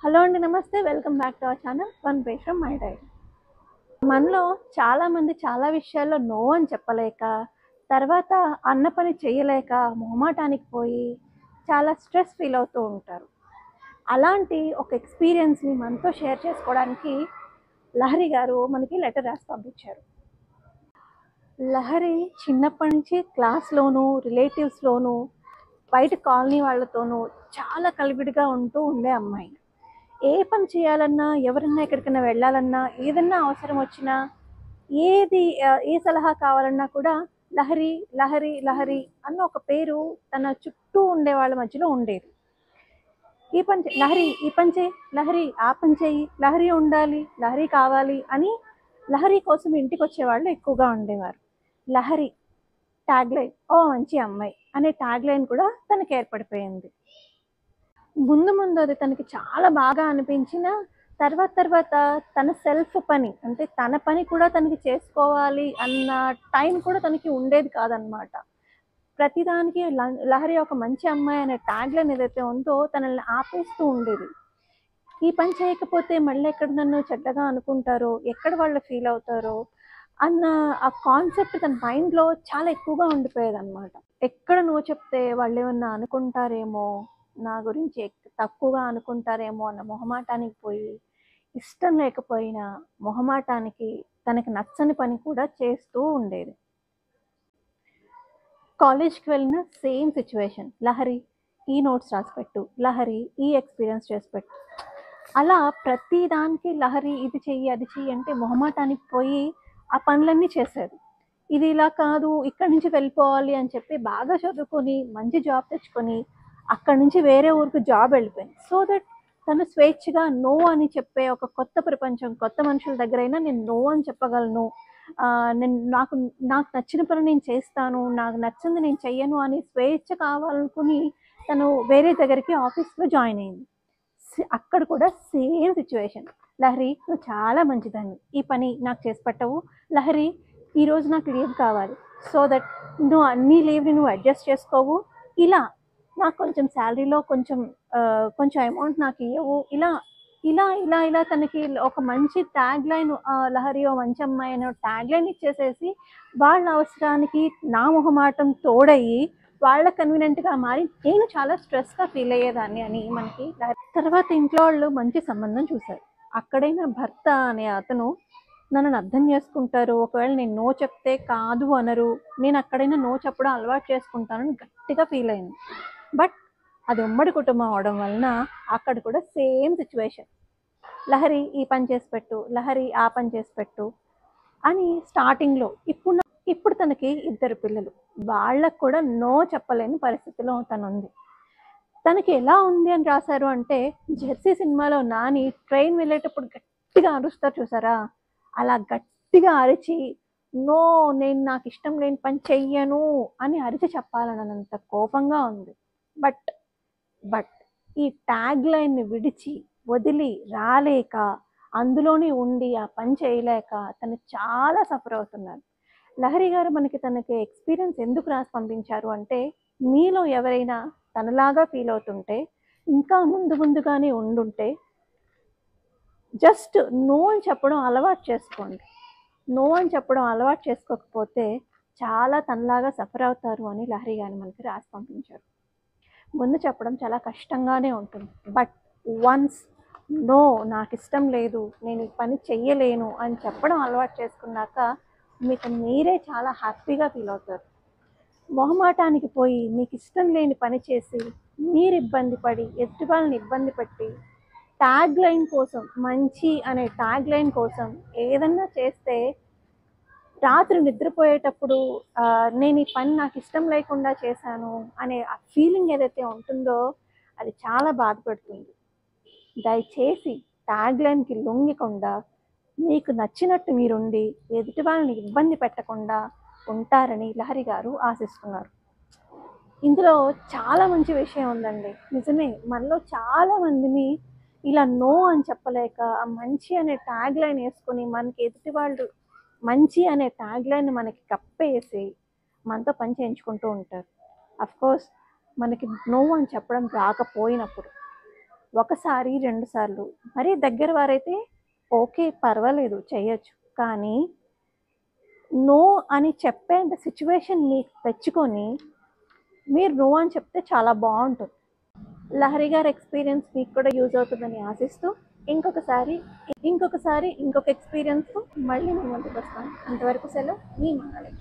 Hello అండి, namaste. Welcome back to our channel one page from my diary. మనలో చాలామంది చాలా విషయాల్లో నో అని చెప్పలేక, తర్వాత అన్న పని చేయలేక మొహమాటానికి పోయి చాలా స్ట్రెస్ ఫీల్ అవుతూ ఉంటారు. అలాంటి ఒక ఎక్స్పీరియన్స్ని మనతో షేర్ చేసుకోవడానికి లహరి గారు మనకి లెటర్ రాసి పంపించారు. లహరి చిన్నప్పటి నుంచి క్లాస్లోనూ, రిలేటివ్స్లోనూ, బయట కాలనీ వాళ్ళతోనూ చాలా కలివిడిగా ఉంటూ ఉండే అమ్మాయి. ఏ పని చేయాలన్నా, ఎవరన్నా ఎక్కడికైనా వెళ్ళాలన్నా, ఏదన్నా అవసరం వచ్చినా, ఏ సలహా కావాలన్నా కూడా లహరి లహరి లహరి అన్న ఒక పేరు తన చుట్టూ ఉండే వాళ్ళ మధ్యలో ఉండేది. లహరి ఈ పని చేయి, లహరి ఆ పని చేయి, లహరి ఉండాలి, లహరి కావాలి అని లహరి కోసం ఇంటికి వచ్చేవాళ్ళు ఎక్కువగా ఉండేవారు. లహరి ట్యాగ్లైన్ ఓ మంచి అమ్మాయి అనే ట్యాగ్లైన్ కూడా తనకి ఏర్పడిపోయింది. ముందు ముందు అది తనకి చాలా బాగా అనిపించిన తర్వాత తన సెల్ఫ్ పని, అంటే తన పని కూడా తనకి చేసుకోవాలి అన్న టైం కూడా తనకి ఉండేది కాదనమాట. ప్రతిదానికి లహరి ఒక మంచి అమ్మాయి అనే ట్యాగ్లైన్ ఏదైతే ఉందో తనల్ని ఆపేస్తూ ఉండేది. ఈ పని చేయకపోతే మళ్ళీ ఎక్కడ నన్ను చెడ్డగా అనుకుంటారో, ఎక్కడ వాళ్ళు ఫీల్ అవుతారో అన్న ఆ కాన్సెప్ట్ తన మైండ్లో చాలా ఎక్కువగా ఉండిపోయేది అనమాట. ఎక్కడ నువ్వు చెప్తే వాళ్ళు ఏమన్నా అనుకుంటారేమో, నా గురించి తక్కువగా అనుకుంటారేమో అన్న మొహమాటానికి పోయి, ఇష్టం లేకపోయినా మొహమాటానికి తనకి నచ్చని పని కూడా చేస్తూ ఉండేది. కాలేజ్కి వెళ్ళిన సేమ్ సిచ్యువేషన్. లహరి ఈ నోట్స్ రాసిపెట్టు, లహరి ఈ ఎక్స్పీరియన్స్ చేసిపెట్టు, అలా ప్రతి దానికి లహరి ఇది చెయ్యి అది చెయ్యి అంటే మొహమాటానికి పోయి ఆ పనులన్నీ చేసేది. ఇది ఇలా కాదు, ఇక్కడి నుంచి వెళ్ళిపోవాలి అని చెప్పి బాగా చదువుకొని మంచి జాబ్ తెచ్చుకొని అక్కడి నుంచి వేరే ఊరికి జాబ్ వెళ్ళిపోయింది. సో దట్ తను స్వేచ్ఛగా నో అని చెప్పే ఒక కొత్త ప్రపంచం, కొత్త మనుషుల దగ్గరైనా నేను నో అని చెప్పగలను, నేను నాకు నచ్చిన పని నేను చేస్తాను, నాకు నచ్చింది నేను చెయ్యను అని స్వేచ్ఛ కావాలనుకుని తను వేరే దగ్గరికి ఆఫీస్లో జాయిన్ అయింది. అక్కడ కూడా సేమ్ సిచ్యువేషన్. లహరి నువ్వు చాలా మంచిదాన్ని, ఈ పని నాకు చేసి పెట్టవు, లహరి ఈరోజు నాకు లీవ్ కావాలి, సో దట్ నువ్వు అన్ని లీవ్ని నువ్వు అడ్జస్ట్ చేసుకోవు, ఇలా నాకు కొంచెం శాలరీలో కొంచెం అమౌంట్ నాకు ఇవ్వవు, ఇలా ఇలా ఇలా ఇలా తనకి ఒక మంచి ట్యాగ్ లైన్, లహరి ఓ మంచి అమ్మాయి అనే ట్యాగ్ లైన్ ఇచ్చేసేసి వాళ్ళ అవసరానికి నా మొహమాటం తోడయ్యి వాళ్ళ కన్వీనియంట్గా మారి నేను చాలా స్ట్రెస్గా ఫీల్ అయ్యేదాన్ని అని మనకి. తర్వాత ఇంట్లో వాళ్ళు మంచి సంబంధం చూశారు. అక్కడైనా భర్త అనే అతను నన్ను అర్థం చేసుకుంటారు, ఒకవేళ నేను నో చెప్తే కాదు అనరు, నేను అక్కడైనా నో చెప్పడం అలవాటు చేసుకుంటానని గట్టిగా ఫీల్ అయింది. బట్ అది ఉమ్మడి కుటుంబం అవడం వలన అక్కడ కూడా సేమ్ సిచ్యువేషన్. లహరి ఈ పని చేసి పెట్టు, లహరి ఆ పని చేసి పెట్టు అని స్టార్టింగ్లో. ఇప్పుడు తనకి 2 పిల్లలు, వాళ్ళకు కూడా నో చెప్పలేని పరిస్థితిలో తను ఉంది. తనకి ఎలా ఉంది అని రాశారు అంటే, జెర్సీ సినిమాలో నాని ట్రైన్ వెళ్ళేటప్పుడు గట్టిగా అరుస్తారు చూసారా, అలా గట్టిగా అరిచి నో, నేను నాకు ఇష్టం లేని పని చెయ్యను అని అరిచి చెప్పాలన్నంత కోపంగా ఉంది. బట్ ఈ ట్యాగ్ లైన్ని విడిచి వదిలి రాలేక, అందులోనే ఉండి ఆ పని చేయలేక తను చాలా సఫర్ అవుతున్నారు. లహరి గారు తనకి ఎక్స్పీరియన్స్ ఎందుకు రాసి పంపించారు అంటే, మీలో ఎవరైనా తనలాగా ఫీల్ అవుతుంటే, ఇంకా ముందుగానే ఉండుంటే జస్ట్ నో అని చెప్పడం అలవాటు చేసుకోండి. నో అని చెప్పడం అలవాటు చేసుకోకపోతే చాలా తనలాగా సఫర్ అవుతారు అని లహరి గారు మనకి రాసి పంపించారు. ముందు చెప్పడం చాలా కష్టంగానే ఉంటుంది, బట్ వన్స్ నో, నాకు ఇష్టం లేదు, నేను ఈ పని చెయ్యలేను అని చెప్పడం అలవాటు చేసుకున్నాక మీకు మీరే చాలా హ్యాపీగా ఫీల్ అవుతారు. మొహమాటానికి పోయి మీకు ఇష్టం లేని పని చేసి మీరు ఇబ్బంది పడి ఎదుటి వాళ్ళని ఇబ్బంది పెట్టి ట్యాగ్ లైన్ కోసం, మంచి అనే ట్యాగ్ లైన్ కోసం ఏదన్నా చేస్తే రాత్రి నిద్రపోయేటప్పుడు నేను ఈ పని నాకు ఇష్టం లేకుండా చేశాను అనే ఆ ఫీలింగ్ ఏదైతే ఉంటుందో అది చాలా బాధపడుతుంది. దయచేసి ట్యాగ్ లైన్కి లొంగకుండా మీకు నచ్చినట్టు మీరుండి ఎదుటి వాళ్ళని ఇబ్బంది పెట్టకుండా ఉంటారని లహరి గారు ఆశిస్తున్నారు. ఇందులో చాలా మంచి విషయం ఉందండి. నిజమే, మనలో చాలా మందిని ఇలా నో అని చెప్పలేక ఆ మంచి అనే ట్యాగ్ లైన్ వేసుకొని మనకి ఎదుటి వాళ్ళు మంచి అనే ట్యాగ్ లైన్ మనకి కప్పేసి మనతో పని చేయించుకుంటూ ఉంటారు. అఫ్కోర్స్ మనకి నో అని చెప్పడం రాకపోయినప్పుడు. ఒకసారి 2 సార్లు, మరీ దగ్గర వారైతే ఓకే పర్వాలేదు చేయొచ్చు. కానీ నో అని చెప్పేంత సిచ్యువేషన్ మీకు తెచ్చుకొని మీరు నో అని చెప్తే చాలా బాగుంటుంది. లహరి గారి ఎక్స్పీరియన్స్ మీకు కూడా యూజ్ అవుతుందని ఆశిస్తూ ఇంకొక ఎక్స్పీరియన్స్ మళ్ళీ మీ ముందుకు వస్తాను. అంతవరకు సెలవు, మీ మంగళం.